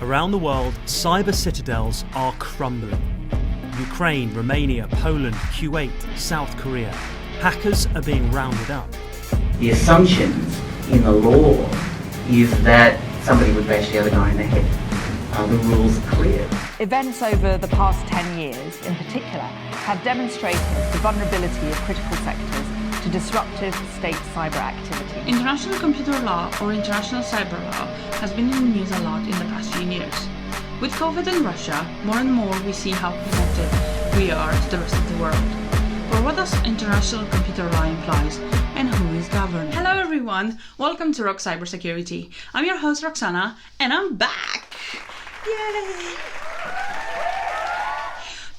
Around the world, cyber citadels are crumbling. Ukraine, Romania, Poland, Kuwait, South Korea. Hackers are being rounded up. The assumptions in the law is that somebody would bash the other guy in the head. The rules are clear. Events over the past 10 years, in particular, have demonstrated the vulnerability of critical sectors to disruptive state cyber activity. International computer law, or international cyber law, has been in the news a lot in the past few years. With COVID and Russia, more and more we see how connected we are to the rest of the world. But what does international computer law implies, and who is governed? Hello everyone, welcome to Rock Cybersecurity. I'm your host Roxana, and I'm back! Yay!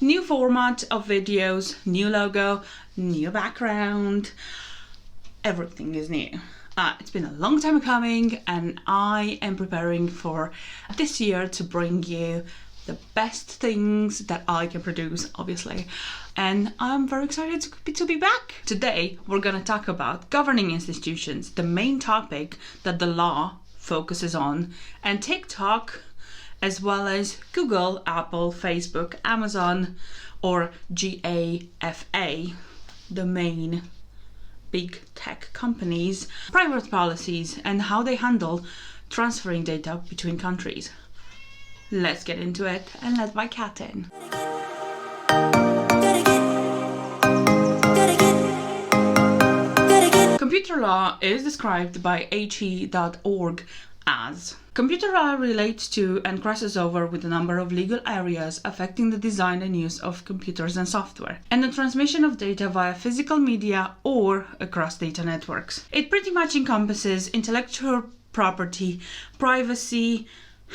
New format of videos, new logo, new background, everything is new. It's been a long time coming, and I am preparing for this year to bring you the best things that I can produce, obviously, and I'm very excited to be back. Today we're gonna talk about governing institutions, the main topic that the law focuses on, and TikTok, as well as Google, Apple, Facebook, Amazon, or GAFA, the main big tech companies, private policies, and how they handle transferring data between countries. Let's get into it and let my cat in. Computer law is described by he.org as: computer law relates to and crosses over with a number of legal areas affecting the design and use of computers and software, and the transmission of data via physical media or across data networks. It pretty much encompasses intellectual property, privacy,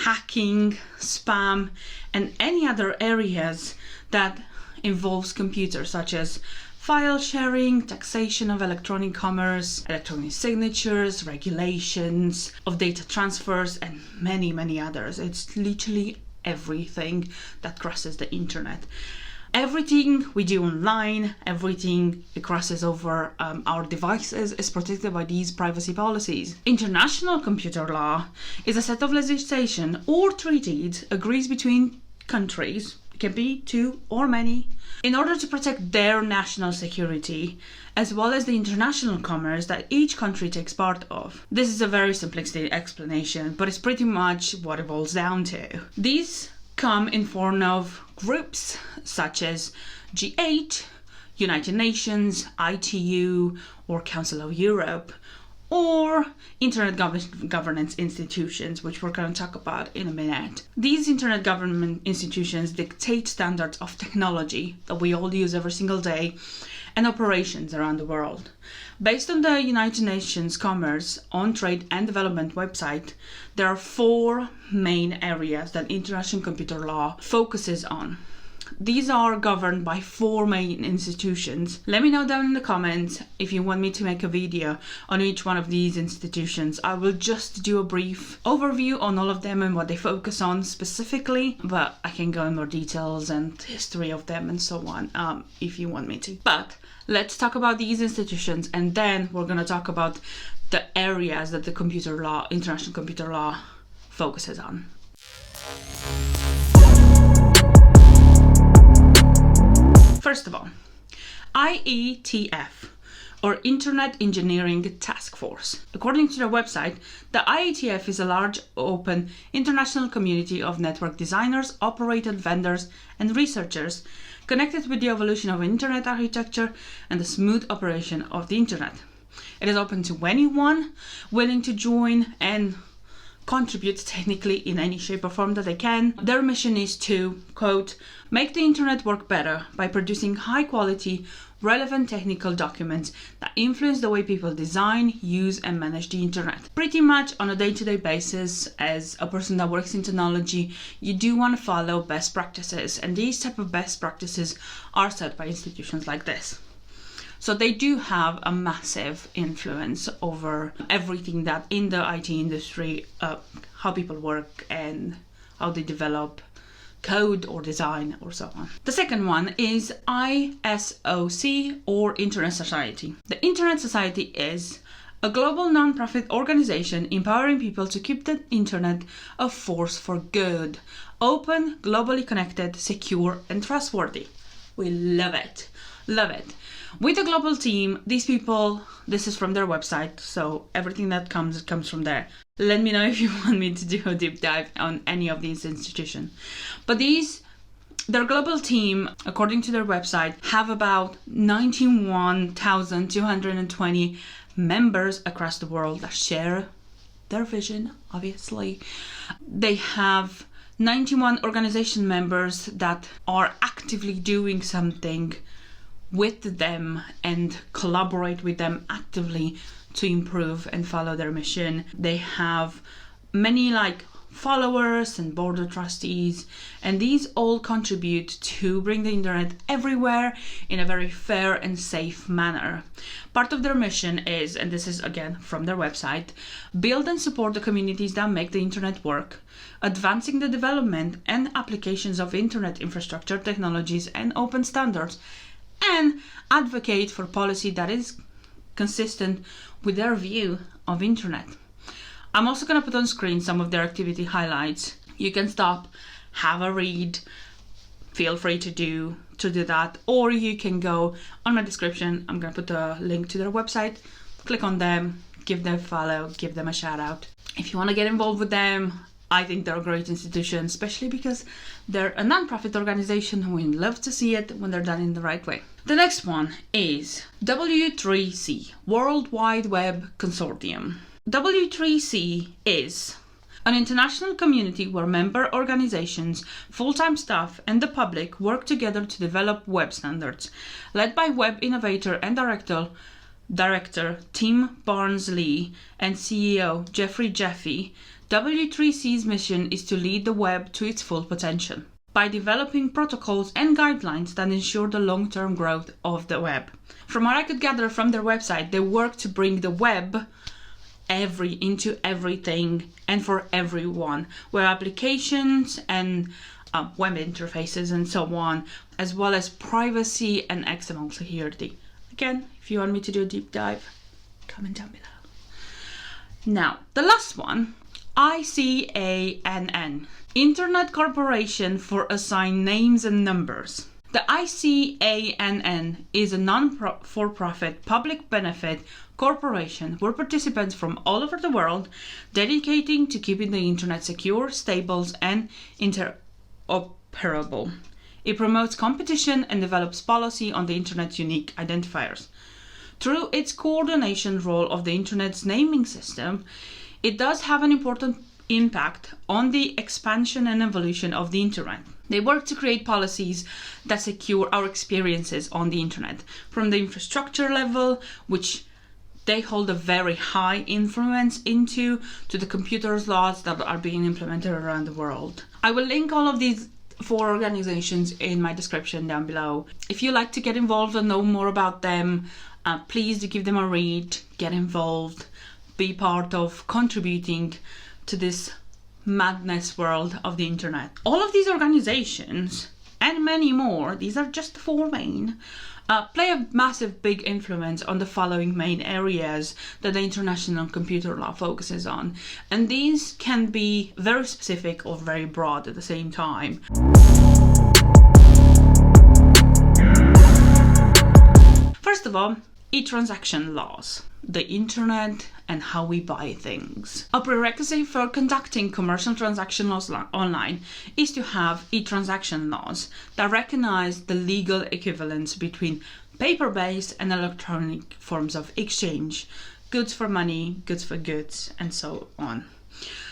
hacking, spam, and any other areas that involves computers, such as file sharing, taxation of electronic commerce, electronic signatures, regulations of data transfers, and many, many others. It's literally everything that crosses the internet. Everything we do online, everything that crosses over our devices is protected by these privacy policies. International computer law is a set of legislation or treaties agreed between countries, it can be two or many, in order to protect their national security, as well as the international commerce that each country takes part of. This is a very simplistic explanation, but it's pretty much what it boils down to. These come in form of groups such as G8, United Nations, ITU, or Council of Europe, or Internet governance institutions, which we're going to talk about in a minute. These internet government institutions dictate standards of technology that we all use every single day and operations around the world. Based on the United Nations Commerce on Trade and Development website, there are four main areas that international computer law focuses on. These are governed by four main institutions. Let me know down in the comments if you want me to make a video on each one of these institutions. I will just do a brief overview on all of them and what they focus on specifically, but I can go in more details and history of them and so on if you want me to. But let's talk about these institutions, and then we're going to talk about the areas that the computer law, international computer law, focuses on. First of all, IETF, or Internet Engineering Task Force. According to their website, the IETF is a large, open, international community of network designers, operators, vendors, and researchers connected with the evolution of Internet architecture and the smooth operation of the Internet. It is open to anyone willing to join and contribute technically in any shape or form that they can. Their mission is to, quote, make the internet work better by producing high quality, relevant technical documents that influence the way people design, use, and manage the internet. Pretty much on a day-to-day basis, as a person that works in technology, you do want to follow best practices, and these type of best practices are set by institutions like this. So they do have a massive influence over everything that in the IT industry, how people work and how they develop code or design or so on. The second one is ISOC, or Internet Society. The Internet Society is a global non-profit organization empowering people to keep the internet a force for good, open, globally connected, secure, and trustworthy. We love it. Love it. With a global team, these people, this is from their website, so everything that comes from there. Let me know if you want me to do a deep dive on any of these institutions. But their global team, according to their website, have about 91,220 members across the world that share their vision, obviously. They have 91 organization members that are actively doing something with them and collaborate with them actively to improve and follow their mission. They have many followers and board of trustees, and these all contribute to bring the internet everywhere in a very fair and safe manner. Part of their mission is, and this is again from their website, build and support the communities that make the internet work, advancing the development and applications of internet infrastructure, technologies, and open standards, and advocate for policy that is consistent with their view of internet. I'm also going to put on screen some of their activity highlights. You can stop, have a read, feel free to do that, or you can go on my description. I'm going to put a link to their website, click on them, give them a follow, give them a shout out. If you want to get involved with them, I think they're a great institution, especially because they're a non-profit organization and we love to see it when they're done in the right way. The next one is W3C, World Wide Web Consortium. W3C is an international community where member organizations, full-time staff, and the public work together to develop web standards. Led by web innovator and director Tim Barnes-Lee and CEO Jeffrey Jaffe, W3C's mission is to lead the web to its full potential by developing protocols and guidelines that ensure the long-term growth of the web. From what I could gather from their website, they work to bring the web into everything and for everyone, where applications and web interfaces and so on, as well as privacy and XML security. Again, if you want me to do a deep dive, comment down below. Now, the last one, ICANN, Internet Corporation for Assigned Names and Numbers. The ICANN is a non-for-profit public benefit corporation where participants from all over the world dedicating to keeping the internet secure, stable, and interoperable. It promotes competition and develops policy on the internet's unique identifiers. Through its coordination role of the internet's naming system, it does have an important impact on the expansion and evolution of the internet. They work to create policies that secure our experiences on the internet, from the infrastructure level, which they hold a very high influence into, to the computers laws that are being implemented around the world. I will link all of these 4 organizations in my description down below. If you like to get involved and know more about them, please do give them a read, get involved, be part of contributing to this madness world of the internet. All of these organizations and many more, these are just the 4 main, play a massive big influence on the following main areas that the international computer law focuses on. And these can be very specific or very broad at the same time. First of all, e-transaction laws. The internet and how we buy things. A prerequisite for conducting commercial transaction laws online is to have e-transaction laws that recognize the legal equivalence between paper-based and electronic forms of exchange, goods for money, goods for goods, and so on.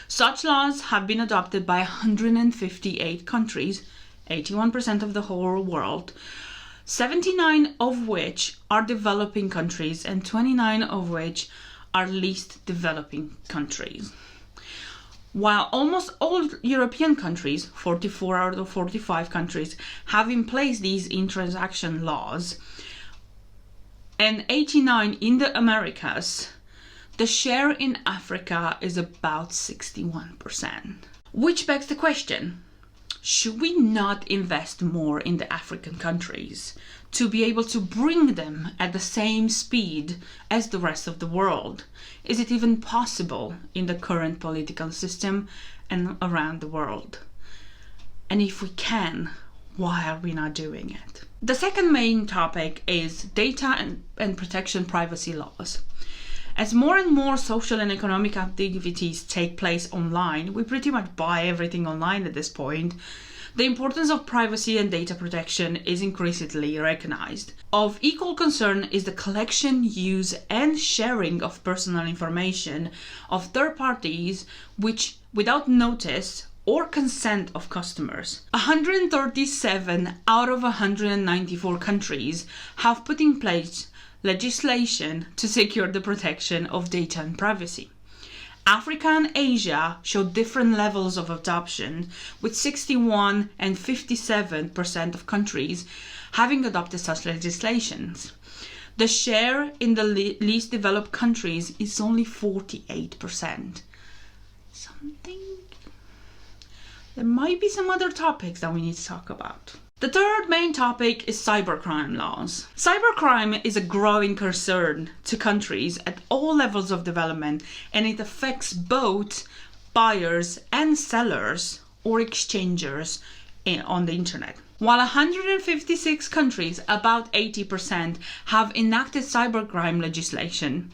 Such laws have been adopted by 158 countries, 81% of the whole world, 79 of which are developing countries and 29 of which are least developing countries. While almost all European countries, 44 out of 45 countries, have in place these e-transaction laws, and 89 in the Americas, the share in Africa is about 61%. Which begs the question, Should we not invest more in the African countries to be able to bring them at the same speed as the rest of the world? Is it even possible in the current political system and around the world? And if we can, why are we not doing it? The second main topic is data and protection privacy laws. As more and more social and economic activities take place online, we pretty much buy everything online at this point. The importance of privacy and data protection is increasingly recognized. Of equal concern is the collection, use, and sharing of personal information of third parties, which, without notice or consent of customers. 137 out of 194 countries have put in place legislation to secure the protection of data and privacy. Africa and Asia show different levels of adoption, with 61 and 57% of countries having adopted such legislations. The share in the least developed countries is only 48%. There might be some other topics that we need to talk about. The third main topic is cybercrime laws. Cybercrime is a growing concern to countries at all levels of development, and it affects both buyers and sellers or exchangers on the internet. While 156 countries, about 80%, have enacted cybercrime legislation,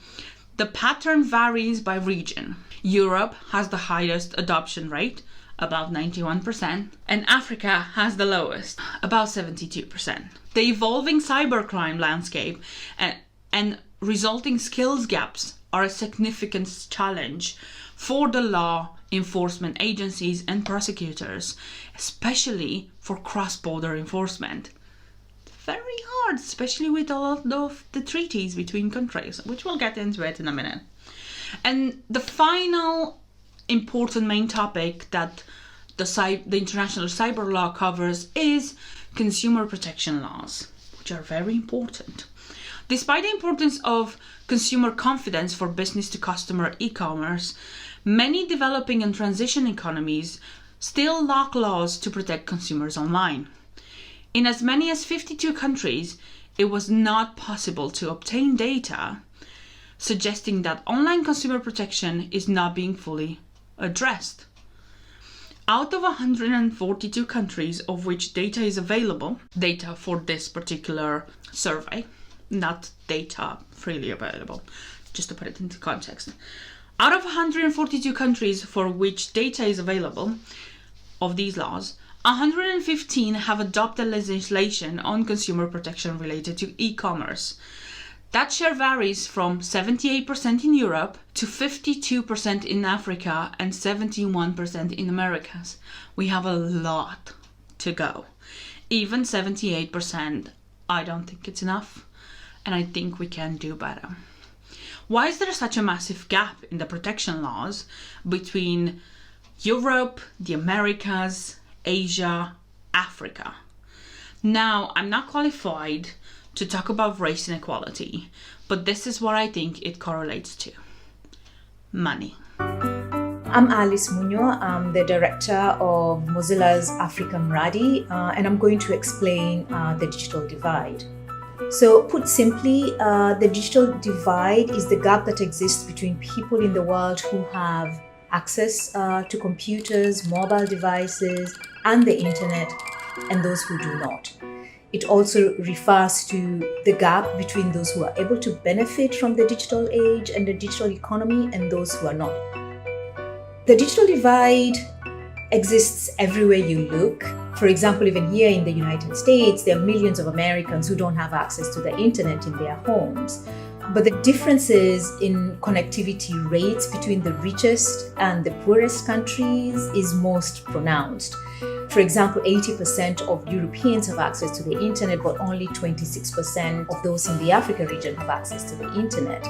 the pattern varies by region. Europe has the highest adoption rate, about 91%, and Africa has the lowest, about 72%. The evolving cybercrime landscape and resulting skills gaps are a significant challenge for the law enforcement agencies and prosecutors, especially for cross-border enforcement. It's very hard, especially with a lot of the treaties between countries, which we'll get into it in a minute. And the final important main topic that the international cyber law covers is consumer protection laws, which are very important. Despite the importance of consumer confidence for business to customer e-commerce, many developing and transition economies still lack laws to protect consumers online. In as many as 52 countries, it was not possible to obtain data, suggesting that online consumer protection is not being fully addressed. Out of 142 countries of which data is available, data for this particular survey, not data freely available, just to put it into context. Out of 142 countries for which data is available of these laws, 115 have adopted legislation on consumer protection related to e-commerce. That share varies from 78% in Europe to 52% in Africa and 71% in Americas. We have a lot to go. Even 78%, I don't think it's enough, and I think we can do better. Why is there such a massive gap in the protection laws between Europe, the Americas, Asia, Africa? Now, I'm not qualified to talk about race inequality, but this is what I think it correlates to. Money. I'm Alice Muñoz. I'm the director of Mozilla's Africa Mradi, and I'm going to explain the digital divide. So put simply, the digital divide is the gap that exists between people in the world who have access to computers, mobile devices, and the internet, and those who do not. It also refers to the gap between those who are able to benefit from the digital age and the digital economy and those who are not. The digital divide exists everywhere you look. For example, even here in the United States, there are millions of Americans who don't have access to the internet in their homes. But the differences in connectivity rates between the richest and the poorest countries is most pronounced. For example, 80% of Europeans have access to the internet, but only 26% of those in the Africa region have access to the internet.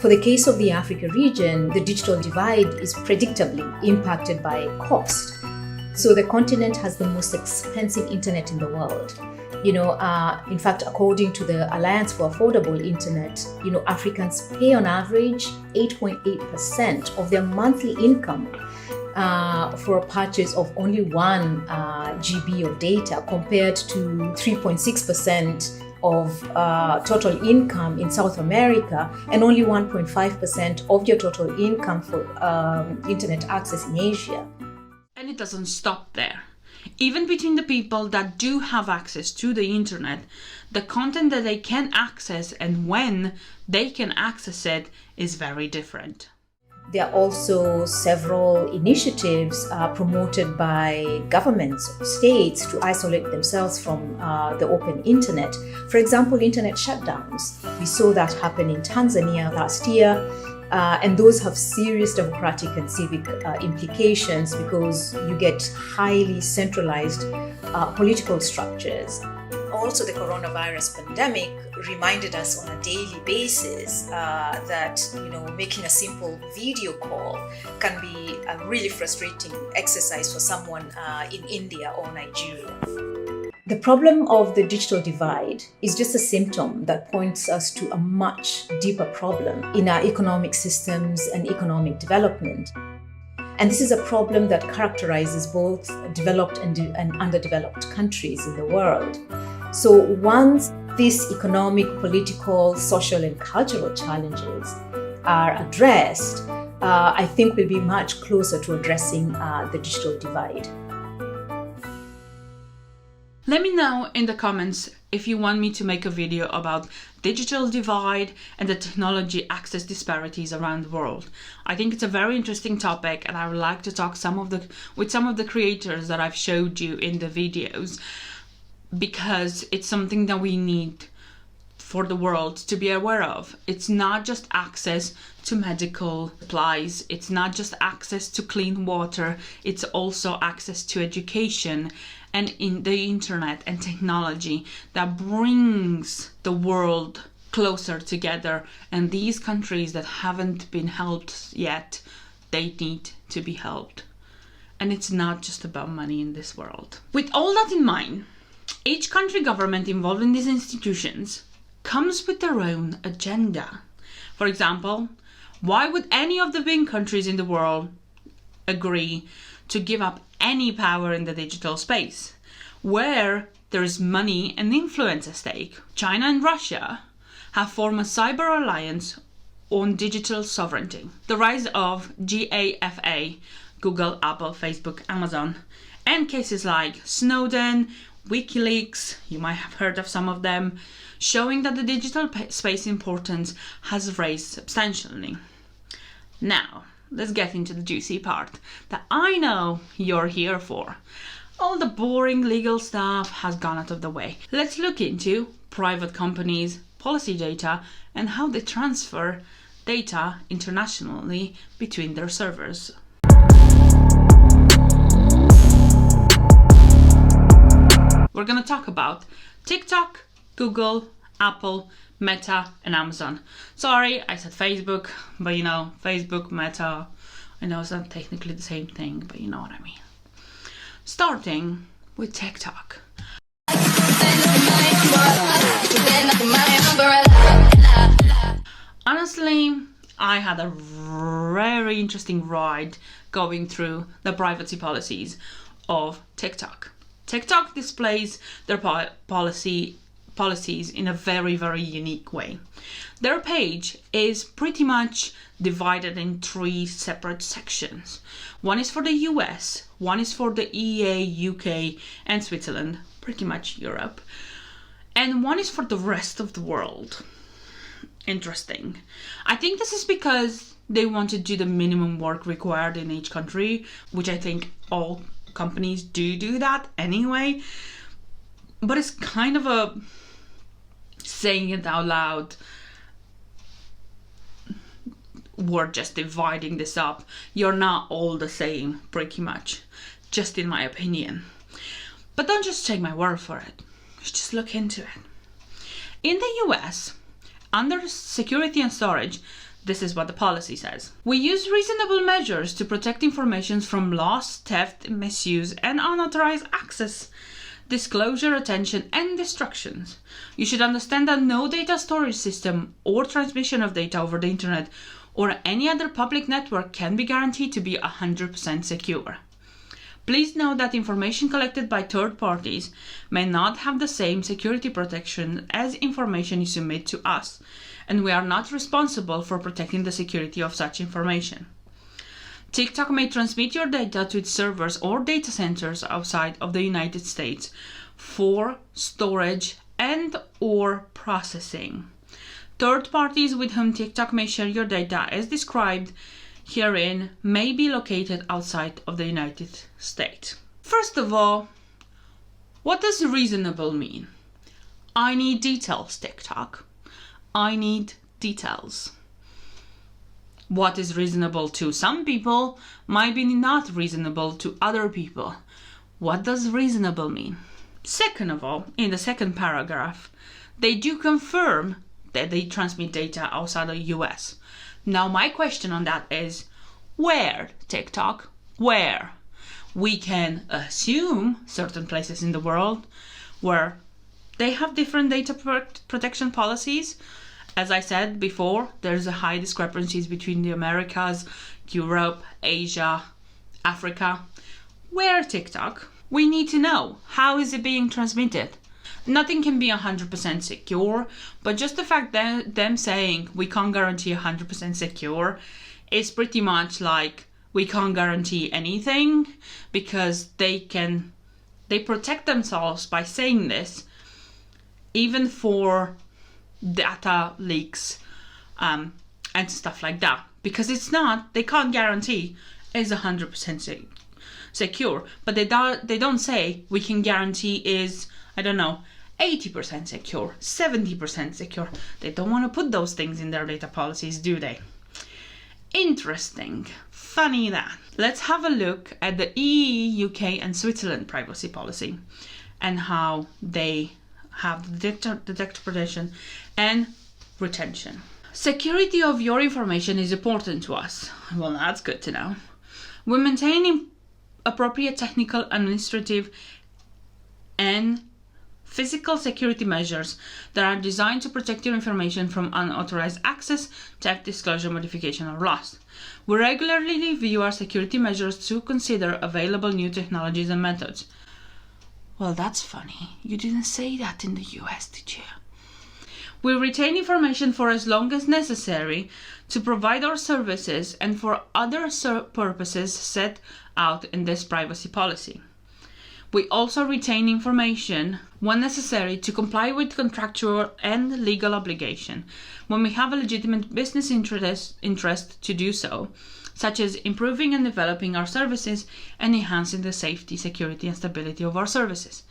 For the case of the Africa region, the digital divide is predictably impacted by cost. So the continent has the most expensive internet in the world. In fact, according to the Alliance for Affordable Internet, Africans pay on average 8.8% of their monthly income for a purchase of only 1 GB of data compared to 3.6% of total income in South America and only 1.5% of your total income for internet access in Asia. And it doesn't stop there. Even between the people that do have access to the internet, the content that they can access and when they can access it is very different. There are also several initiatives promoted by governments or states to isolate themselves from the open internet. For example, internet shutdowns. We saw that happen in Tanzania last year. And those have serious democratic and civic implications because you get highly centralized political structures. Also, the coronavirus pandemic reminded us on a daily basis that making a simple video call can be a really frustrating exercise for someone in India or Nigeria. The problem of the digital divide is just a symptom that points us to a much deeper problem in our economic systems and economic development. And this is a problem that characterizes both developed and underdeveloped countries in the world. So once these economic, political, social, and cultural challenges are addressed, I think we'll be much closer to addressing the digital divide. Let me know in the comments if you want me to make a video about digital divide and the technology access disparities around the world. I think it's a very interesting topic and I would like to talk with some of the creators that I've showed you in the videos, because it's something that we need for the world to be aware of. It's not just access to medical supplies, it's not just access to clean water, it's also access to education and in the internet and technology that brings the world closer together. And these countries that haven't been helped yet, they need to be helped. And it's not just about money in this world. With all that in mind, each country government involved in these institutions comes with their own agenda. For example, why would any of the big countries in the world agree to give up any power in the digital space, where there is money and influence at stake? China and Russia have formed a cyber alliance on digital sovereignty. The rise of GAFA, Google, Apple, Facebook, Amazon, and cases like Snowden, WikiLeaks, you might have heard of some of them, showing that the digital space importance has raised substantially. Now, let's get into the juicy part that I know you're here for. All the boring legal stuff has gone out of the way. Let's look into private companies, policy data, and how they transfer data internationally between their servers. We're going to talk about TikTok, Google, Apple, Meta, and Amazon. Sorry, I said Facebook, but Facebook, Meta, I know it's not technically the same thing, but you know what I mean. Starting with TikTok. Honestly, I had a very interesting ride going through the privacy policies of TikTok. TikTok displays their policies in a very, very unique way. Their page is pretty much divided in 3 separate sections. One is for the US, one is for the EA, UK, and Switzerland, pretty much Europe, and one is for the rest of the world. Interesting. I think this is because they want to do the minimum work required in each country, which I think all companies do that anyway, but it's kind of a saying it out loud, we're just dividing this up. You're not all the same, pretty much, just in my opinion. But don't just take my word for it, just look into it. In the US, under security and storage, this is what the policy says. We use reasonable measures to protect information from loss, theft, misuse, and unauthorized access, disclosure, attention, and destructions. You should understand that no data storage system or transmission of data over the internet or any other public network can be guaranteed to be 100% secure. Please note that information collected by third parties may not have the same security protection as information you submit to us, and we are not responsible for protecting the security of such information. TikTok may transmit your data to its servers or data centers outside of the United States for storage and/or processing. Third parties with whom TikTok may share your data, as described herein, may be located outside of the United States. First of all, what does reasonable mean? I need details, TikTok. I need details. What is reasonable to some people might be not reasonable to other people. What does reasonable mean? Second of all, in the second paragraph, they do confirm that they transmit data outside the US. Now, my question on that is, where, TikTok? Where? We can assume certain places in the world where they have different data protection policies. As I said before, there's a high discrepancies between the Americas, Europe, Asia, Africa. Where, TikTok? We need to know, how is it being transmitted? Nothing can be 100% secure, but just the fact that them saying we can't guarantee 100% secure is pretty much like we can't guarantee anything, because they protect themselves by saying this, even for data leaks and stuff like that, because they can't guarantee is 100% secure, but they don't say we can guarantee is, I don't know, 80% secure, 70% secure. They don't want to put those things in their data policies, do they? Interesting. Funny that. Let's have a look at the EU, UK and Switzerland privacy policy and how they have the data protection and retention. Security of your information is important to us. Well, that's good to know. We maintain appropriate technical, administrative and physical security measures that are designed to protect your information from unauthorized access, theft, disclosure, modification, or loss. We regularly review our security measures to consider available new technologies and methods. Well, that's funny. You didn't say that in the US, did you? We retain information for as long as necessary to provide our services and for other purposes set out in this privacy policy. We also retain information when necessary to comply with contractual and legal obligation when we have a legitimate business interest to do so, such as improving and developing our services and enhancing the safety, security, and stability of our services,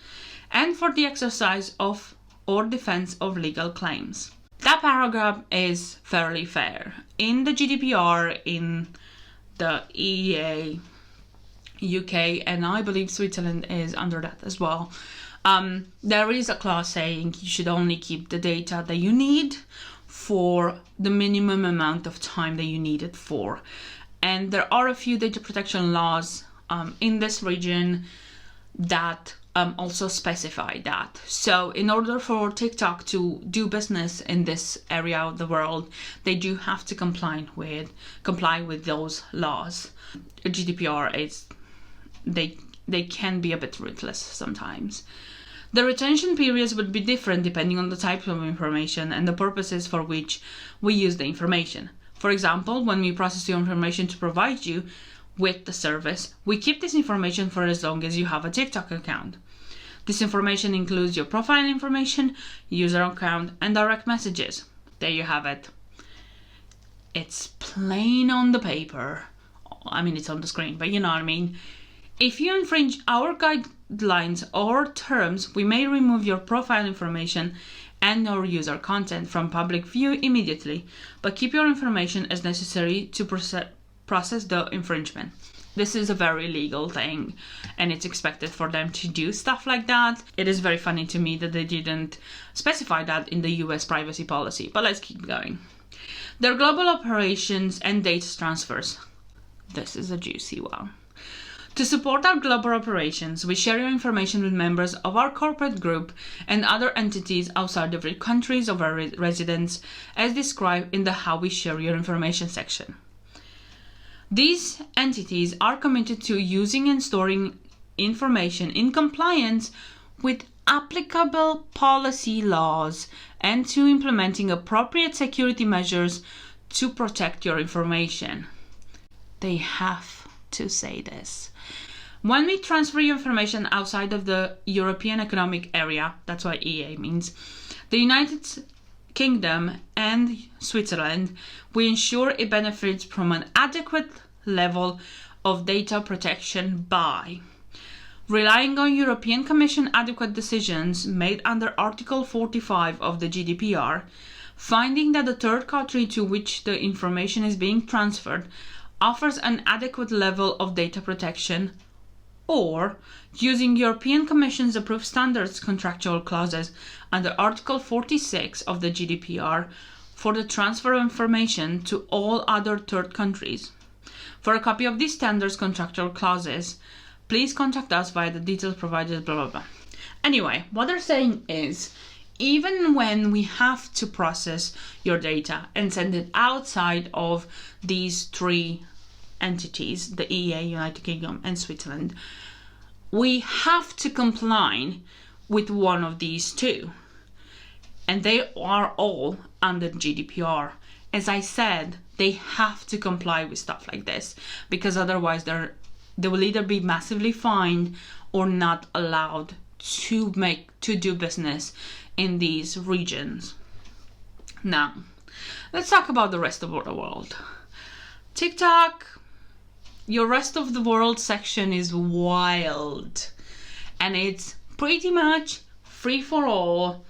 and for the exercise of or defense of legal claims. That paragraph is fairly fair. In the GDPR, in the EEA, UK, and I believe Switzerland is under that as well, there is a clause saying you should only keep the data that you need for the minimum amount of time that you need it for. And there are a few data protection laws in this region that also specify that. So in order for TikTok to do business in this area of the world, they do have to comply with those laws. GDPR is they can be a bit ruthless sometimes. The retention periods would be different depending on the type of information and the purposes for which we use the information. For example, when we process your information to provide you with the service, we keep this information for as long as you have a TikTok account. This information includes your profile information, user account, and direct messages. There you have it. It's plain on the paper. I mean, it's on the screen, but you know what I mean. If you infringe our guidelines or terms, we may remove your profile information and or user content from public view immediately, but keep your information as necessary to process the infringement. This is a very legal thing, and it's expected for them to do stuff like that. It is very funny to me that they didn't specify that in the US privacy policy, but let's keep going. Their global operations and data transfers. This is a juicy one. To support our global operations, we share your information with members of our corporate group and other entities outside of the countries of our residence, as described in the How We Share Your Information section. These entities are committed to using and storing information in compliance with applicable policy laws and to implementing appropriate security measures to protect your information. They have to say this. When we transfer your information outside of the European Economic Area, that's what EEA means, the United Kingdom and Switzerland, we ensure it benefits from an adequate level of data protection by relying on European Commission adequate decisions made under Article 45 of the GDPR, finding that the third country to which the information is being transferred offers an adequate level of data protection, or using European Commission's approved standards contractual clauses under Article 46 of the GDPR for the transfer of information to all other third countries. For a copy of these standards contractual clauses, please contact us via the details provided, blah, blah, blah. Anyway, what they're saying is, even when we have to process your data and send it outside of these three entities, the EEA, United Kingdom, and Switzerland, we have to comply with one of these two. And they are all under GDPR. As I said, they have to comply with stuff like this, because otherwise they will either be massively fined or not allowed to do business in these regions. Now, let's talk about the rest of the world. TikTok, your rest of the world section is wild, and it's pretty much free for all,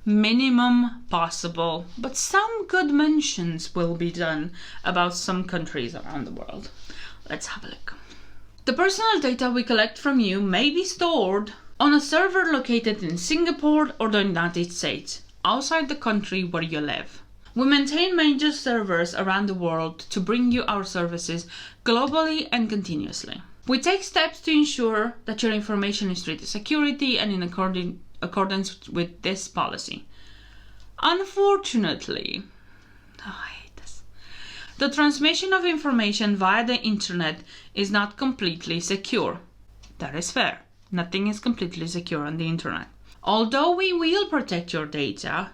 minimum possible, but some good mentions will be done about some countries around the world. Let's have a look. The personal data we collect from you may be stored on a server located in Singapore or the United States, outside the country where you live. We maintain major servers around the world to bring you our services globally and continuously. We take steps to ensure that your information is treated securely and in accordance with this policy. Unfortunately, I hate this, the transmission of information via the internet is not completely secure. That is fair. Nothing is completely secure on the internet. Although we will protect your data,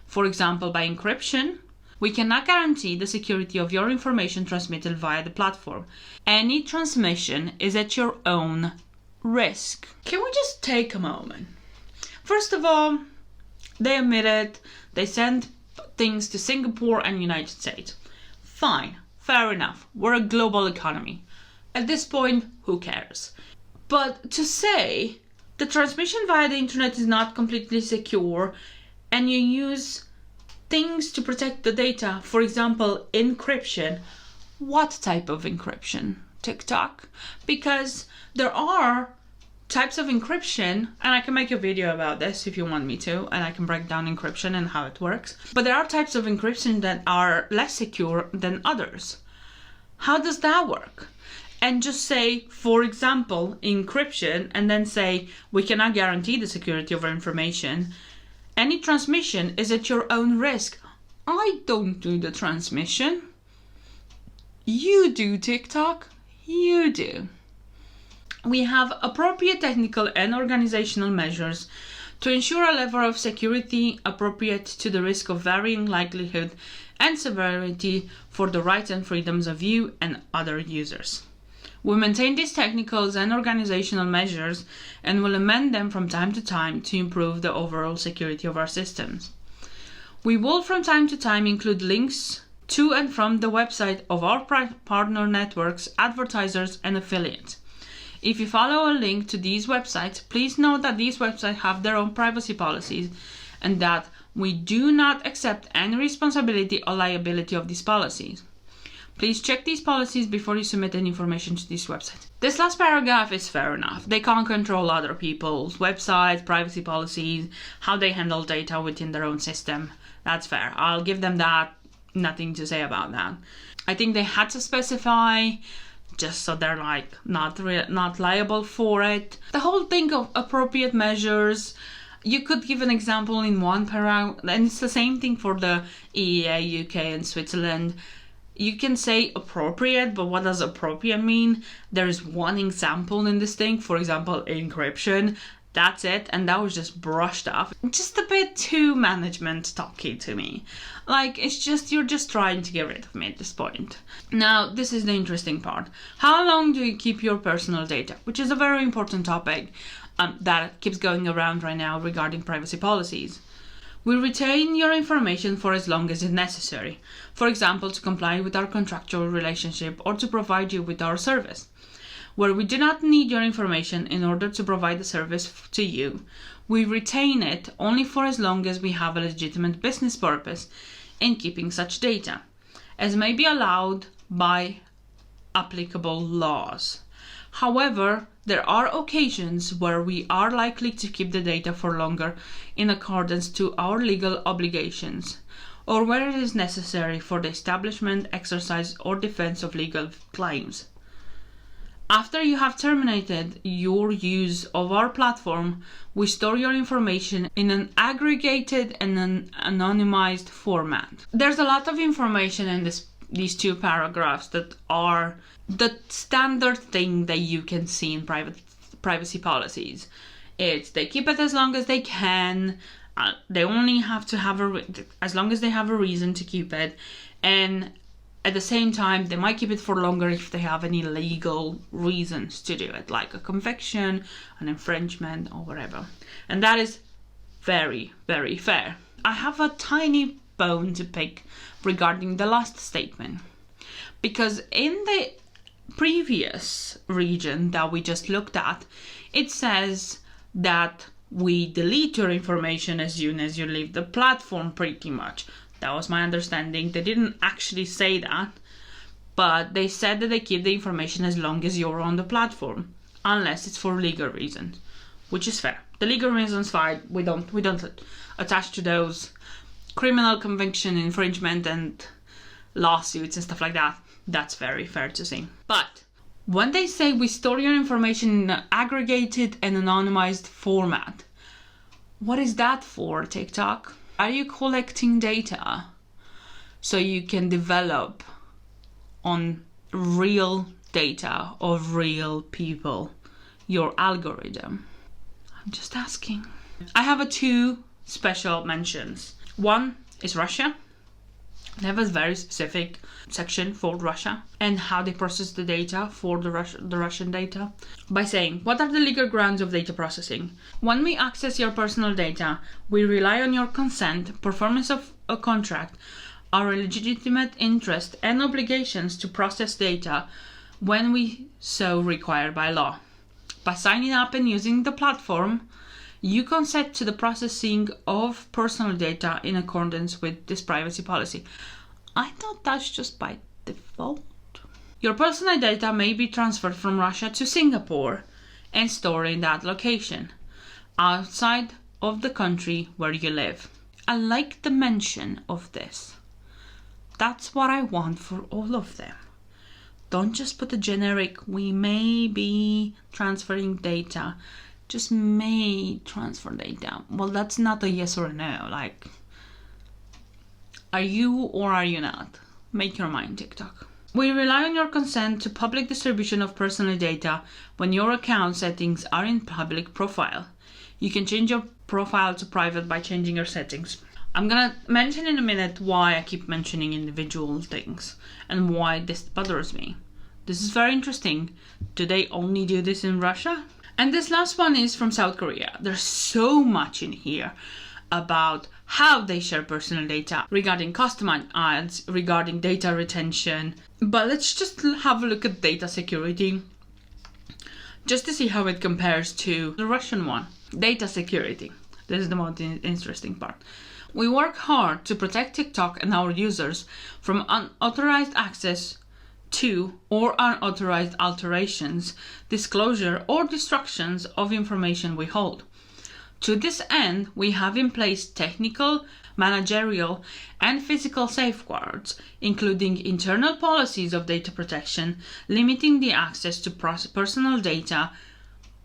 for example by encryption, we cannot guarantee the security of your information transmitted via the platform. Any transmission is at your own risk. Can we just take a moment? First of all, they admitted they send things to Singapore and United States. Fine, fair enough. We're a global economy. At this point, who cares? But to say the transmission via the internet is not completely secure and you use things to protect the data, for example, encryption. What type of encryption? TikTok? Because there are types of encryption, and I can make a video about this if you want me to, and I can break down encryption and how it works. But there are types of encryption that are less secure than others. How does that work? And just say, for example, encryption, and then say, we cannot guarantee the security of our information. Any transmission is at your own risk. I don't do the transmission. You do, TikTok. You do. We have appropriate technical and organizational measures to ensure a level of security appropriate to the risk of varying likelihood and severity for the rights and freedoms of you and other users. We maintain these technical and organizational measures and will amend them from time to time to improve the overall security of our systems. We will from time to time include links to and from the website of our partner networks, advertisers, and affiliates. If you follow a link to these websites, please note that these websites have their own privacy policies and that we do not accept any responsibility or liability of these policies. Please check these policies before you submit any information to this website. This last paragraph is fair enough. They can't control other people's websites, privacy policies, how they handle data within their own system. That's fair. I'll give them that. Nothing to say about that. I think they had to specify just so they're like not liable for it. The whole thing of appropriate measures, you could give an example in one paragraph, and it's the same thing for the EEA, UK and Switzerland. You can say appropriate, but what does appropriate mean? There is one example in this thing, for example, encryption. That's it, and that was just brushed off. Just a bit too management talky to me. Like, it's just, you're just trying to get rid of me at this point. Now, this is the interesting part. How long do you keep your personal data? Which is a very important topic that keeps going around right now regarding privacy policies. We retain your information for as long as is necessary. For example, to comply with our contractual relationship or to provide you with our service. Where we do not need your information in order to provide the service to you, we retain it only for as long as we have a legitimate business purpose in keeping such data, as may be allowed by applicable laws. However, there are occasions where we are likely to keep the data for longer in accordance to our legal obligations, or where it is necessary for the establishment, exercise, or defense of legal claims. After you have terminated your use of our platform, we store your information in an aggregated and an anonymized format. There's a lot of information in these two paragraphs that are the standard thing that you can see in privacy policies. It's they keep it as long as they can. They only have to have as long as they have a reason to keep it, and at the same time, they might keep it for longer if they have any legal reasons to do it, like a conviction, an infringement, or whatever. And that is very, very fair. I have a tiny bone to pick regarding the last statement. Because in the previous region that we just looked at, it says that we delete your information as soon as you leave the platform, pretty much. That was my understanding. They didn't actually say that, but they said that they keep the information as long as you're on the platform, unless it's for legal reasons, which is fair. The legal reasons fine. We don't attach to those criminal conviction, infringement, and lawsuits and stuff like that. That's very fair to say. But when they say we store your information in an aggregated and anonymized format, what is that for, TikTok? Are you collecting data so you can develop on real data of real people your algorithm? I'm just asking. I have two special mentions. One is Russia. They have a very specific section for Russia and how they process the data for the Russian data by saying, what are the legal grounds of data processing? When we access your personal data, we rely on your consent, performance of a contract, our legitimate interest and obligations to process data when we so require by law. By signing up and using the platform, you consent to the processing of personal data in accordance with this privacy policy. I thought that's just by default. Your personal data may be transferred from Russia to Singapore and stored in that location, outside of the country where you live. I like the mention of this. That's what I want for all of them. Don't just put a generic, we may be transferring data. Just may transfer data. Well, that's not a yes or a no. Like, are you or are you not? Make your mind, TikTok. We rely on your consent to public distribution of personal data when your account settings are in public profile. You can change your profile to private by changing your settings. I'm gonna mention in a minute why I keep mentioning individual things and why this bothers me. This is very interesting. Do they only do this in Russia? And this last one is from South Korea. There's so much in here about how they share personal data, regarding customized ads, regarding data retention. But let's just have a look at data security, just to see how it compares to the Russian one. Data security. This is the most interesting part. We work hard to protect TikTok and our users from unauthorized access to or unauthorized alterations, disclosure, or destructions of information we hold. To this end, we have in place technical, managerial, and physical safeguards, including internal policies of data protection, limiting the access to personal data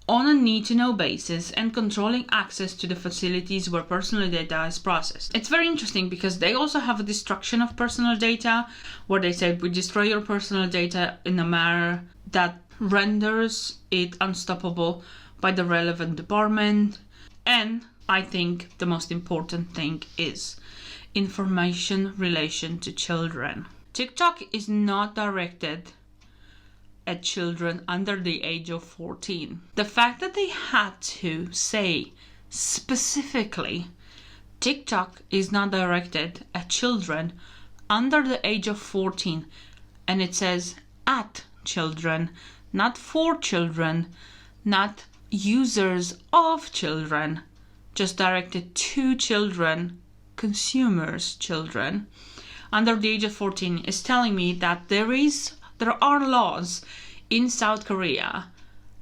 on a need-to-know basis, and controlling access to the facilities where personal data is processed. It's very interesting because they also have a destruction of personal data, where they say we destroy your personal data in a manner that renders it unstoppable by the relevant department. And I think the most important thing is information relation to children. TikTok is not directed at children under the age of 14. The fact that they had to say specifically TikTok is not directed at children under the age of 14, and it says at children, not for children, not users of children, just directed to children, consumers, children under the age of 14, is telling me that there are laws in South Korea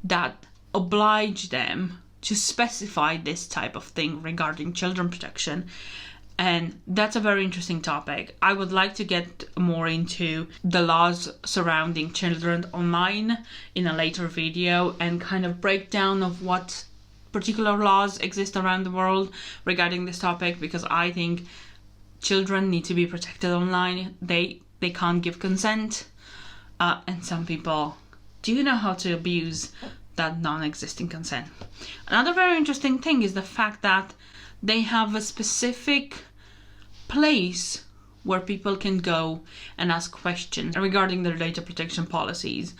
that oblige them to specify this type of thing regarding children protection. And that's a very interesting topic. I would like to get more into the laws surrounding children online in a later video and kind of breakdown of what particular laws exist around the world regarding this topic, because I think children need to be protected online. They can't give consent. And some people do know how to abuse that non-existing consent. Another very interesting thing is the fact that they have a specific place where people can go and ask questions regarding their data protection policies.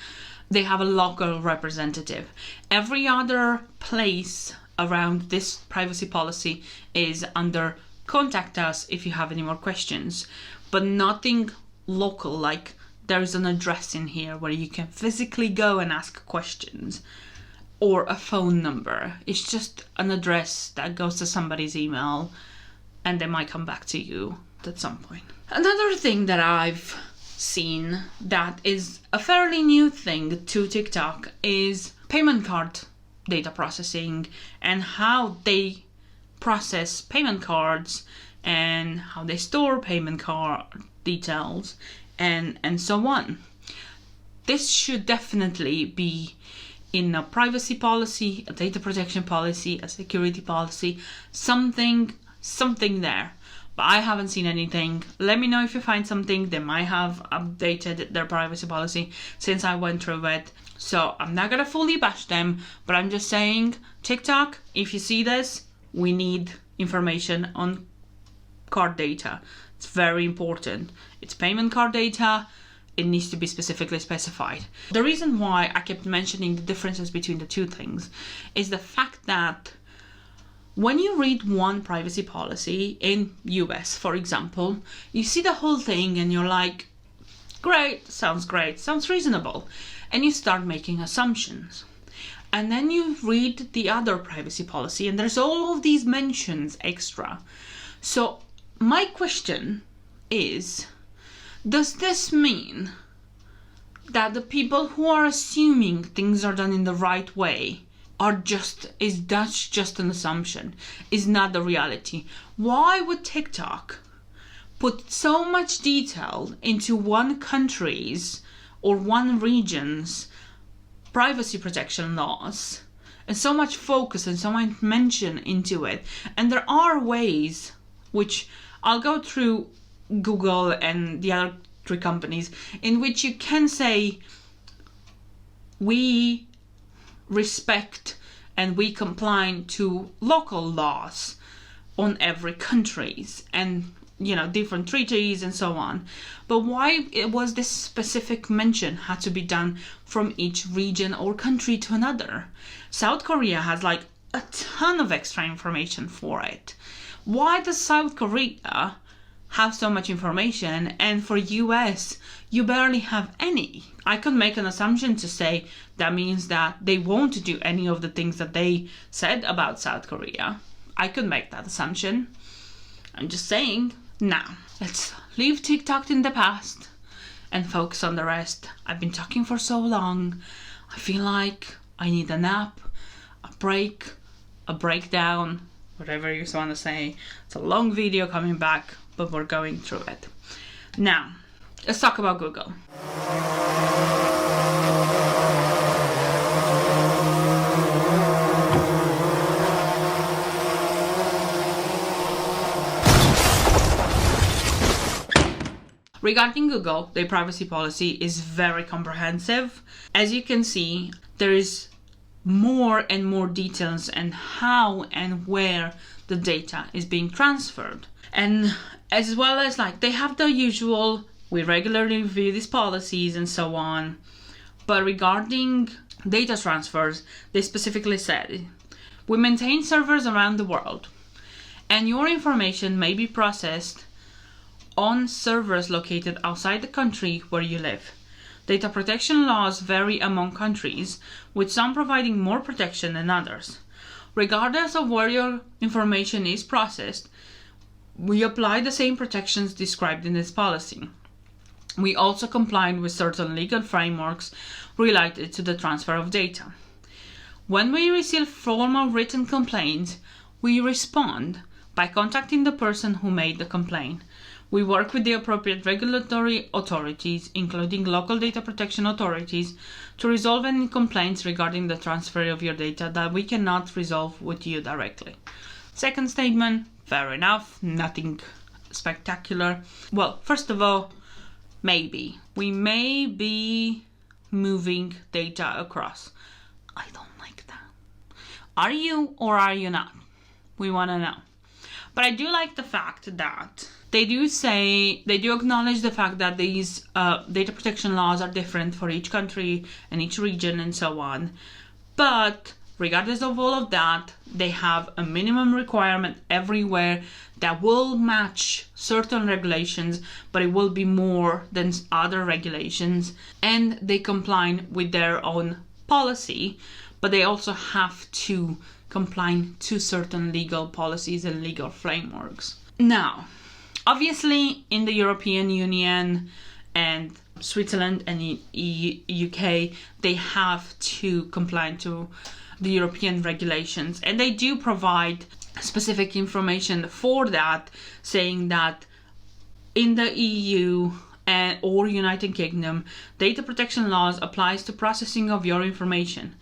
They have a local representative. Every other place around this privacy policy is under contact us if you have any more questions, but nothing local, like there's an address in here where you can physically go and ask questions, or a phone number. It's just an address that goes to somebody's email and they might come back to you at some point. Another thing that I've seen that is a fairly new thing to TikTok is payment card data processing and how they process payment cards and how they store payment card details and so on. This should definitely be in a privacy policy, a data protection policy, a security policy, something there. But I haven't seen anything. Let me know if you find something. They might have updated their privacy policy since I went through it. So I'm not gonna fully bash them, but I'm just saying, TikTok, if you see this, we need information on card data. It's very important. It's payment card data. It needs to be specifically specified. The reason why I kept mentioning the differences between the two things is the fact that when you read one privacy policy in US, for example, you see the whole thing and you're like, great, sounds reasonable. And you start making assumptions. And then you read the other privacy policy and there's all of these mentions extra. So my question is, does this mean that the people who are assuming things are done in the right way is that just an assumption, is not the reality? Why would TikTok put so much detail into one country's or one region's privacy protection laws, and so much focus and so much mention into it? And there are ways, which I'll go through Google and the other three companies, in which you can say we respect and we comply to local laws on every countries and different treaties and so on. But why was this specific mention had to be done from each region or country to another? South Korea has like a ton of extra information for it. Why does South Korea have so much information and for US you barely have any? I could make an assumption to say that means that they won't do any of the things that they said about South Korea. I could make that assumption. I'm just saying. Now, let's leave TikTok in the past and focus on the rest. I've been talking for so long. I feel like I need a nap, a break, a breakdown, whatever you want to say. It's a long video coming back, but we're going through it. Now, let's talk about Google. Regarding Google, their privacy policy is very comprehensive. As you can see, there is more and more details and how and where the data is being transferred. And as well as they have the usual, we regularly review these policies and so on. But regarding data transfers, they specifically said, we maintain servers around the world and your information may be processed on servers located outside the country where you live. Data protection laws vary among countries, with some providing more protection than others. Regardless of where your information is processed, we apply the same protections described in this policy. We also comply with certain legal frameworks related to the transfer of data. When we receive formal written complaints, we respond by contacting the person who made the complaint. We work with the appropriate regulatory authorities, including local data protection authorities, to resolve any complaints regarding the transfer of your data that we cannot resolve with you directly. Second statement, fair enough, nothing spectacular. Well, first of all, maybe. We may be moving data across. I don't like that. Are you or are you not? We want to know. But I do like the fact that they do acknowledge the fact that these data protection laws are different for each country and each region and so on. But regardless of all of that, they have a minimum requirement everywhere that will match certain regulations, but it will be more than other regulations. And they comply with their own policy, but they also have to comply to certain legal policies and legal frameworks. Now, obviously, in the European Union and Switzerland and UK, they have to comply to the European regulations, and they do provide specific information for that, saying that in the EU or United Kingdom, data protection laws applies to processing of your information.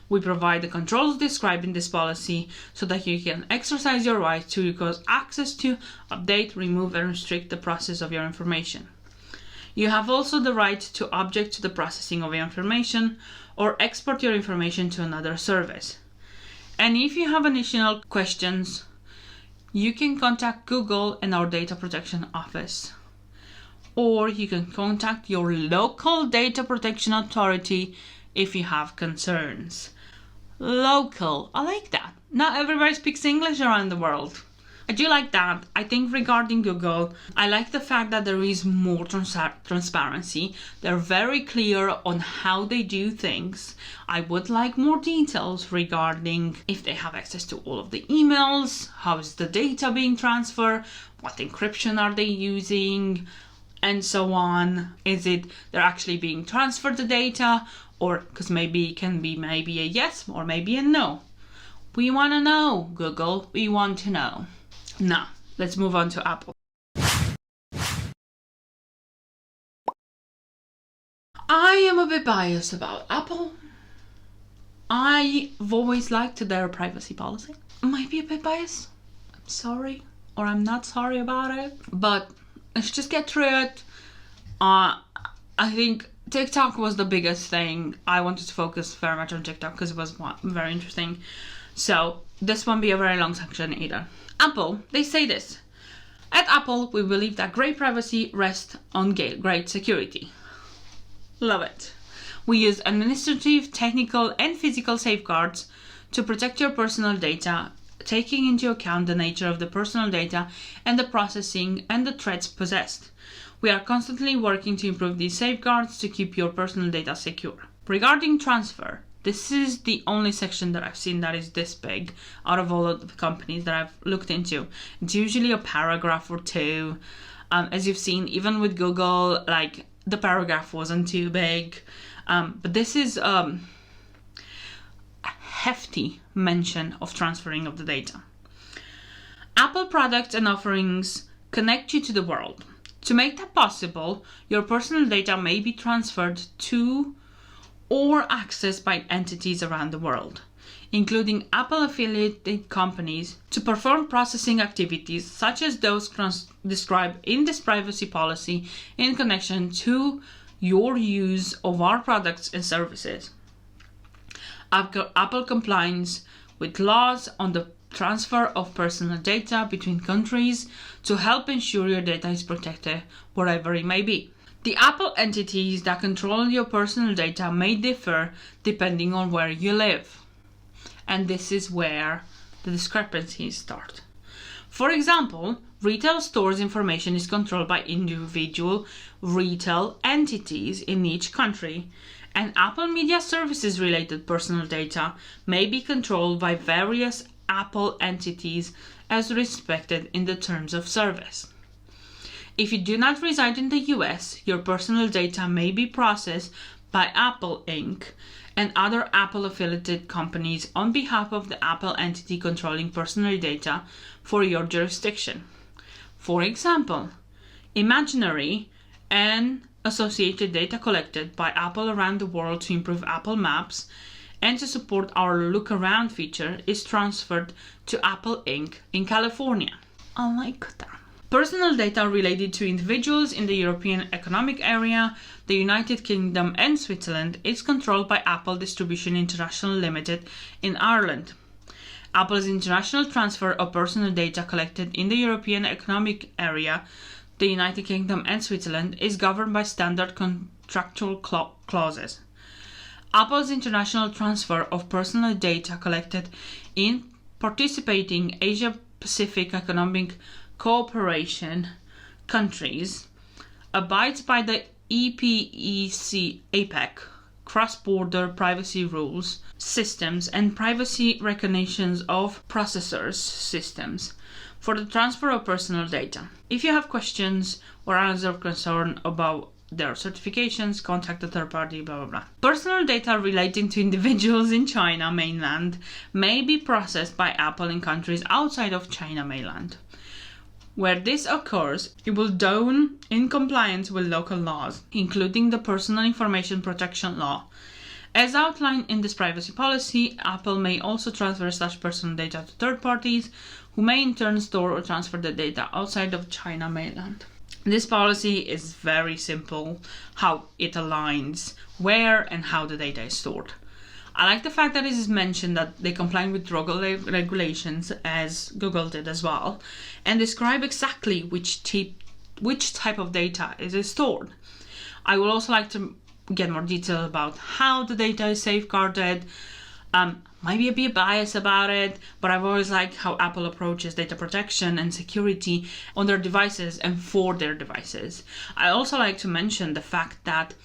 We provide the controls described in this policy so that you can exercise your right to request access to, update, remove, and restrict the process of your information. You have also the right to object to the processing of your information or export your information to another service. And if you have additional questions, you can contact Google and our data protection office. Or you can contact your local data protection authority if you have concerns. Local, I like that. Not everybody speaks English around the world. I do like that. I think regarding Google, I like the fact that there is more transparency. They're very clear on how they do things. I would like more details regarding if they have access to all of the emails, how is the data being transferred, what encryption are they using, and so on. Is it they're actually being transferred the data? Or because maybe it can be maybe a yes or maybe a no. We want to know, Google. We want to know. Now, let's move on to Apple. I am a bit biased about Apple. I've always liked their privacy policy. Might be a bit biased. I'm sorry. Or I'm not sorry about it. But let's just get through it. I think TikTok was the biggest thing. I wanted to focus very much on TikTok because it was very interesting. So this won't be a very long section either. Apple, they say this. At Apple, we believe that great privacy rests on great security. Love it. We use administrative, technical, and physical safeguards to protect your personal data, taking into account the nature of the personal data and the processing and the threats possessed. We are constantly working to improve these safeguards to keep your personal data secure. Regarding transfer, this is the only section that I've seen that is this big out of all of the companies that I've looked into. It's usually a paragraph or two. As you've seen, even with Google, like the paragraph wasn't too big. But this is hefty mention of transferring of the data. Apple products and offerings connect you to the world. To make that possible, your personal data may be transferred to or accessed by entities around the world, including Apple-affiliated companies, to perform processing activities such as those described in this privacy policy in connection to your use of our products and services. Apple complies with laws on the transfer of personal data between countries to help ensure your data is protected wherever it may be. The Apple entities that control your personal data may differ depending on where you live. And this is where the discrepancies start. For example, retail stores' information is controlled by individual retail entities in each country, and Apple Media Services related personal data may be controlled by various Apple entities as respected in the terms of service. If you do not reside in the US, your personal data may be processed by Apple Inc. and other Apple affiliated companies on behalf of the Apple entity controlling personal data for your jurisdiction. For example, Imaginary and associated data collected by Apple around the world to improve Apple Maps and to support our Look Around feature is transferred to Apple Inc. in California. I like that. Personal data related to individuals in the European Economic Area, the United Kingdom and Switzerland is controlled by Apple Distribution International Limited in Ireland. Apple's international transfer of personal data collected in the European Economic Area, the United Kingdom and Switzerland is governed by standard contractual clauses. Apple's international transfer of personal data collected in participating Asia-Pacific Economic Cooperation countries abides by the EPEC APEC cross-border privacy rules, systems, and privacy recognitions of processors systems for the transfer of personal data. If you have questions or others of concern about their certifications, contact the third party, blah, blah, blah. Personal data relating to individuals in China mainland may be processed by Apple in countries outside of China mainland. Where this occurs, it will done in compliance with local laws, including the Personal Information Protection Law. As outlined in this privacy policy, Apple may also transfer such personal data to third parties, who may in turn store or transfer the data outside of China mainland. This policy is very simple, how it aligns where and how the data is stored. I like the fact that it is mentioned that they comply with drug regulations, as Google did as well, and describe exactly which type of data is stored. I would also like to get more detail about how the data is safeguarded. Might be a bit biased about it, but I've always liked how Apple approaches data protection and security on their devices and for their devices. I also like to mention the fact that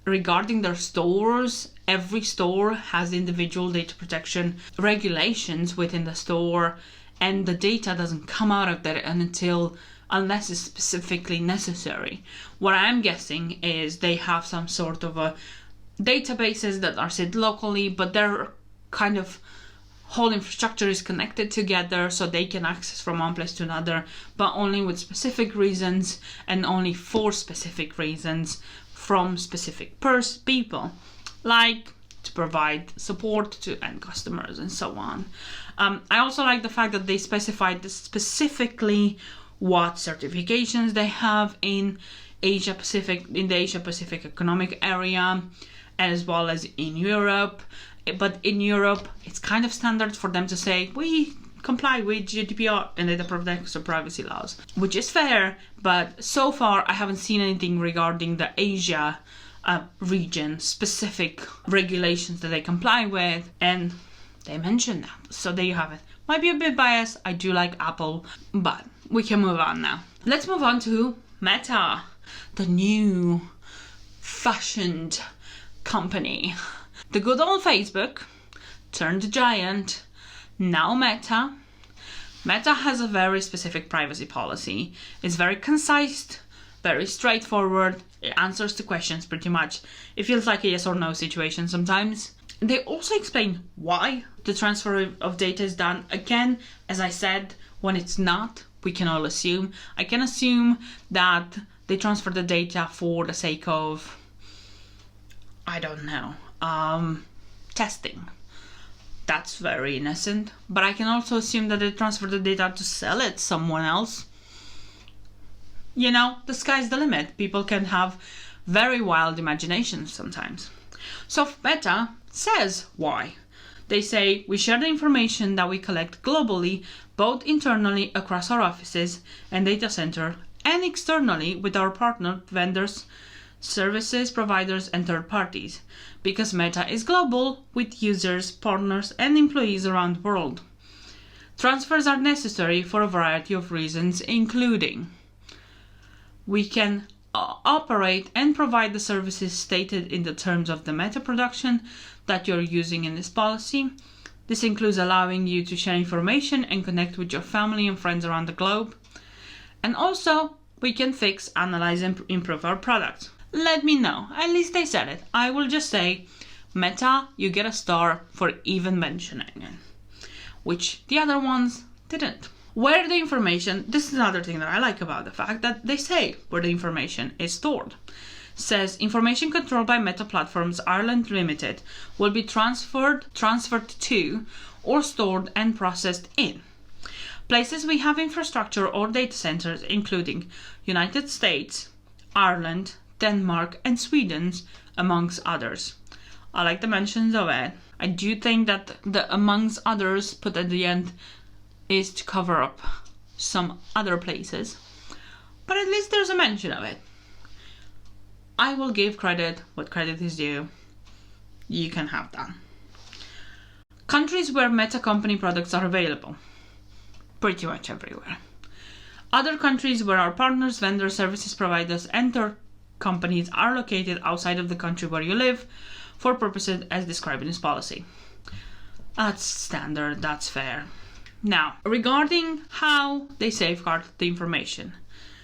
regarding their stores, every store has individual data protection regulations within the store, and the data doesn't come out of there unless it's specifically necessary. What I'm guessing is they have some sort of a databases that are set locally, but their kind of whole infrastructure is connected together so they can access from one place to another, but only with specific reasons and only for specific reasons from specific people, like to provide support to end customers and so on. I also like the fact that they specified specifically what certifications they have in the Asia Pacific Economic Area, as well as in Europe. But in Europe, it's kind of standard for them to say, we comply with GDPR and data protection privacy laws, which is fair, but so far I haven't seen anything regarding the Asia region specific regulations that they comply with, and they mention that. So there you have it. Might be a bit biased, I do like Apple, but we can move on now. Let's move on to Meta, the new fashioned company. The good old Facebook turned giant, now Meta. Meta has a very specific privacy policy. It's very concise, very straightforward. It answers to questions pretty much. It feels like a yes or no situation sometimes. They also explain why the transfer of data is done. Again, as I said, when it's not, we can all assume. I can assume that they transfer the data for the sake of, I don't know, testing. That's very innocent. But I can also assume that they transfer the data to sell it to someone else. You know, the sky's the limit. People can have very wild imaginations sometimes. So Meta says why. They say, we share the information that we collect globally, both internally across our offices and data center, and externally with our partner vendors, services providers, and third parties, because Meta is global with users, partners, and employees around the world. Transfers are necessary for a variety of reasons, including we can operate and provide the services stated in the terms of the Meta production that you're using in this policy. This includes allowing you to share information and connect with your family and friends around the globe. And also, we can fix, analyze, and improve our product. Let me know. At least they said it. I will just say, Meta, you get a star for even mentioning it, which the other ones didn't. Where the information, this is another thing that I like about the fact that they say where the information is stored. Says information controlled by Meta Platforms Ireland Limited will be transferred to or stored and processed in places we have infrastructure or data centers, including United States, Ireland, Denmark, and Sweden, amongst others. I like the mentions of it. I do think that the amongst others put at the end is to cover up some other places, but at least there's a mention of it. I will give credit what credit is due. You can have that. Countries where Meta company products are available. Pretty much everywhere. Other countries where our partners, vendors, services providers, and third companies are located outside of the country where you live for purposes as described in this policy. That's standard, that's fair. Now, regarding how they safeguard the information.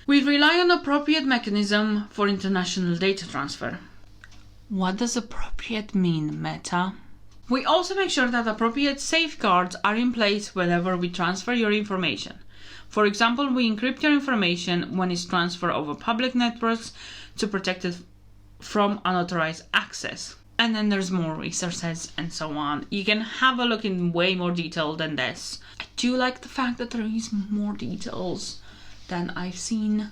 We rely on appropriate mechanism for international data transfer. What does appropriate mean, Meta? We also make sure that appropriate safeguards are in place whenever we transfer your information. For example, we encrypt your information when it's transferred over public networks to protect it from unauthorized access. And then there's more resources and so on. You can have a look in way more detail than this. I do like the fact that there is more details than I've seen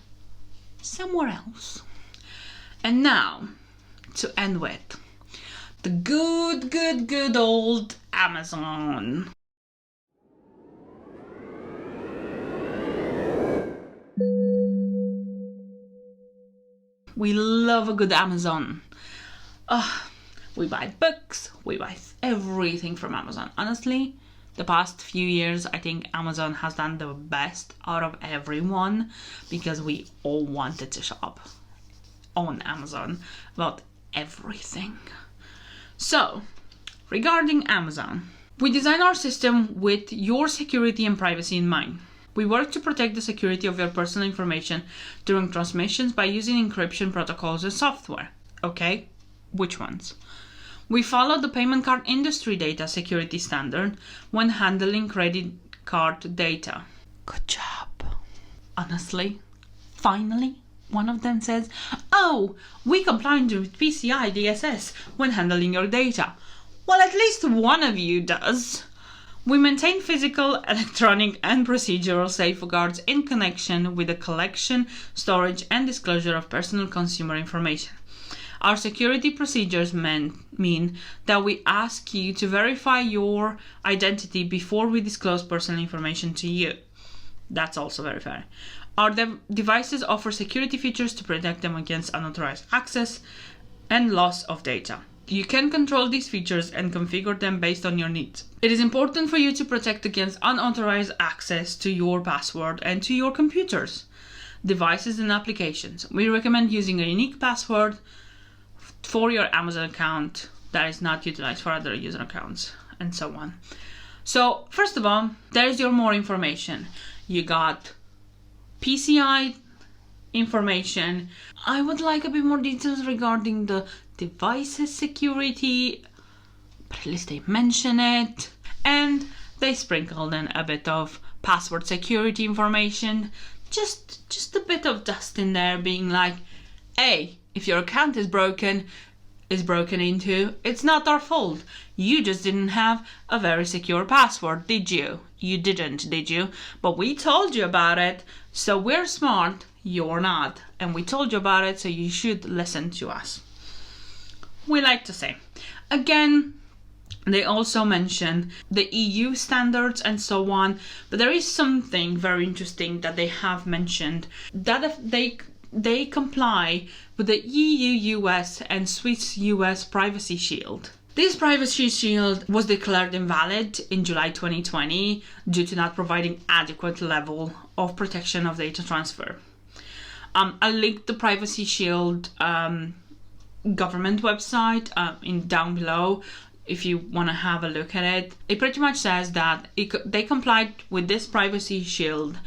somewhere else. And now, to end with, the good old Amazon. We love a good Amazon. We buy books, we buy everything from Amazon. Honestly, the past few years, I think Amazon has done the best out of everyone because we all wanted to shop on Amazon about everything. So, regarding Amazon, we design our system with your security and privacy in mind. We work to protect the security of your personal information during transmissions by using encryption protocols and software. Okay, which ones? We follow the payment card industry data security standard when handling credit card data. Good job. Honestly, finally, one of them says, oh, we comply with PCI DSS when handling your data. Well, at least one of you does. We maintain physical, electronic, and procedural safeguards in connection with the collection, storage, and disclosure of personal consumer information. Our security procedures mean that we ask you to verify your identity before we disclose personal information to you. That's also very fair. Our devices offer security features to protect them against unauthorized access and loss of data. You can control these features and configure them based on your needs. It is important for you to protect against unauthorized access to your password and to your computers, devices, and applications. We recommend using a unique password for your Amazon account that is not utilized for other user accounts, and so on. So, first of all, there's your more information. You got PCI information. I would like a bit more details regarding the devices security. but at least they mention it. And they sprinkled in a bit of password security information, just a bit of dust in there, being like, hey, if your account is broken into, it's not our fault. You just didn't have a very secure password, did you? You didn't, did you? But we told you about it, so we're smart, you're not. And we told you about it, so you should listen to us. We like to say. Again, they also mention the EU standards and so on, but there is something very interesting that they have mentioned, that if they comply with the EU-US and Swiss-US Privacy Shield. This Privacy Shield was declared invalid in July 2020 due to not providing adequate level of protection of data transfer. I'll link the Privacy Shield government website down below if you want to have a look at it. It pretty much says that they complied with this Privacy Shield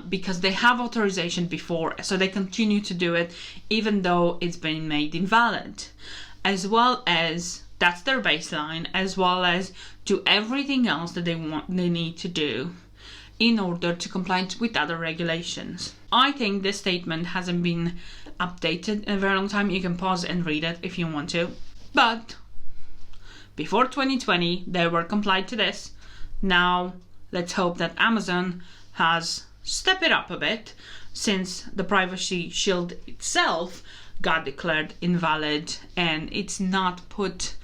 because they have authorization before, so they continue to do it even though it's been made invalid, as well as that's their baseline, as well as do everything else that they need to do in order to comply with other regulations. I think this statement hasn't been updated in a very long time. You can pause and read it if you want to, but before 2020 they were complied to this. Now let's hope that Amazon has stepped it up a bit, since the Privacy Shield itself got declared invalid and it's not put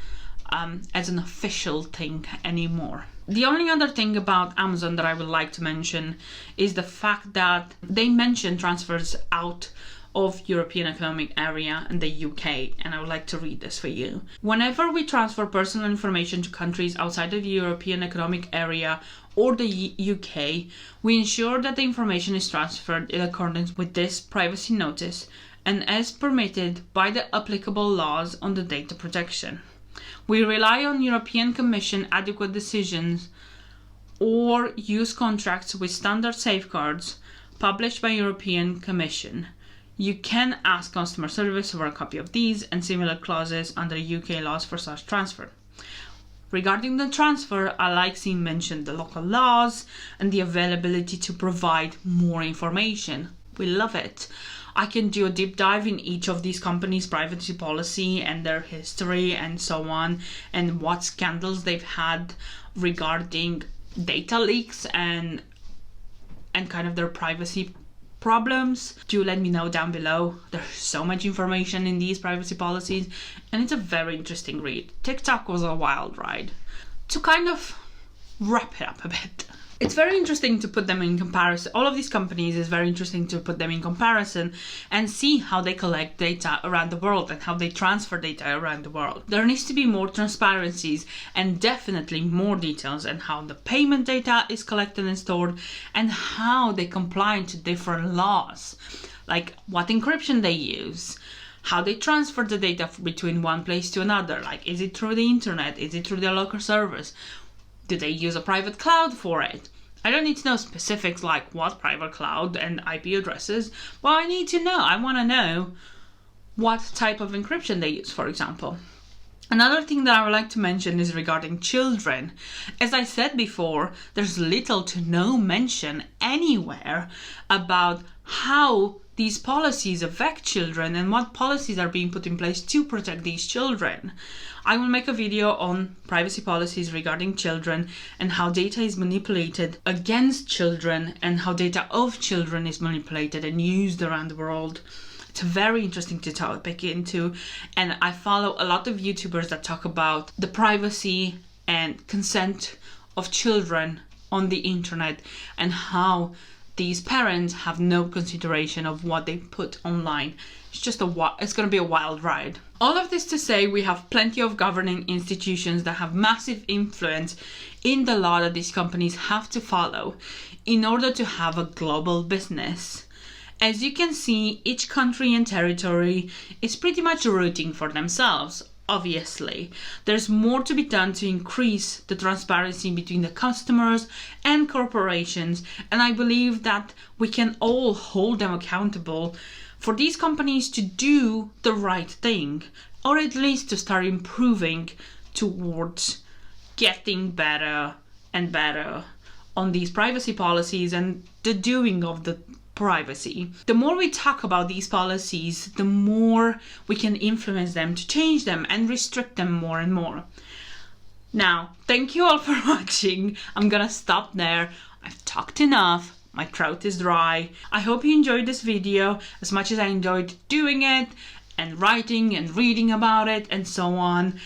as an official thing anymore. The only other thing about Amazon that I would like to mention is the fact that they mention transfers out of European Economic Area and the UK, and I would like to read this for you. Whenever we transfer personal information to countries outside of the European Economic Area or the UK, we ensure that the information is transferred in accordance with this privacy notice and as permitted by the applicable laws on the data protection. We rely on European Commission adequate decisions or use contracts with standard safeguards published by European Commission. You can ask customer service for a copy of these and similar clauses under UK laws for such transfer. Regarding the transfer, I like seeing mentioned the local laws and the availability to provide more information. We love it. I can do a deep dive in each of these companies' privacy policy and their history and so on, and what scandals they've had regarding data leaks and kind of their privacy problems. Do let me know down below. There's so much information in these privacy policies and it's a very interesting read. TikTok was a wild ride. To kind of wrap it up a bit, it's very interesting to put them in comparison. All of these companies is very interesting to put them in comparison and see how they collect data around the world and how they transfer data around the world. There needs to be more transparencies and definitely more details on how the payment data is collected and stored and how they comply to different laws, like what encryption they use, how they transfer the data between one place to another, like is it through the internet, is it through their local servers? Do they use a private cloud for it? I don't need to know specifics like what private cloud and IP addresses, but I need to know. I want to know what type of encryption they use, for example. Another thing that I would like to mention is regarding children. As I said before, there's little to no mention anywhere about how these policies affect children and what policies are being put in place to protect these children. I will make a video on privacy policies regarding children and how data is manipulated against children and how data of children is manipulated and used around the world. It's very interesting to topic into, and I follow a lot of YouTubers that talk about the privacy and consent of children on the internet and how these parents have no consideration of what they put online. It's going to be a wild ride. All of this to say, we have plenty of governing institutions that have massive influence in the law that these companies have to follow in order to have a global business. As you can see, each country and territory is pretty much rooting for themselves. Obviously, there's more to be done to increase the transparency between the customers and corporations, and I believe that we can all hold them accountable for these companies to do the right thing, or at least to start improving towards getting better and better on these privacy policies and the doing of the privacy. The more we talk about these policies, the more we can influence them to change them and restrict them more and more. Now, thank you all for watching. I'm gonna stop there. I've talked enough. My throat is dry. I hope you enjoyed this video as much as I enjoyed doing it and writing and reading about it and so on.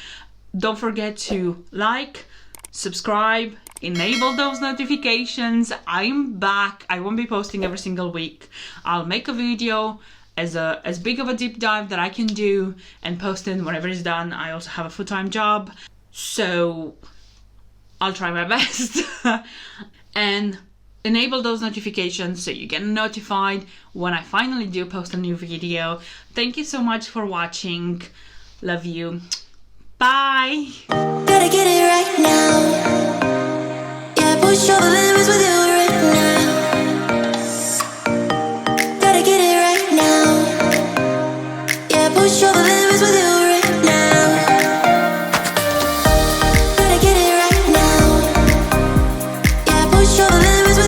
Don't forget to like, subscribe, enable those notifications. I'm back. I won't be posting every single week. I'll make a video as big of a deep dive that I can do and post it whenever it's done. I also have a full-time job, so I'll try my best. And enable those notifications so you get notified when I finally do post a new video. Thank you so much for watching. Love you. Bye. Gotta get it right now. Yeah, push over limits with you right now. Gotta get it right now. Yeah, push over limits with you.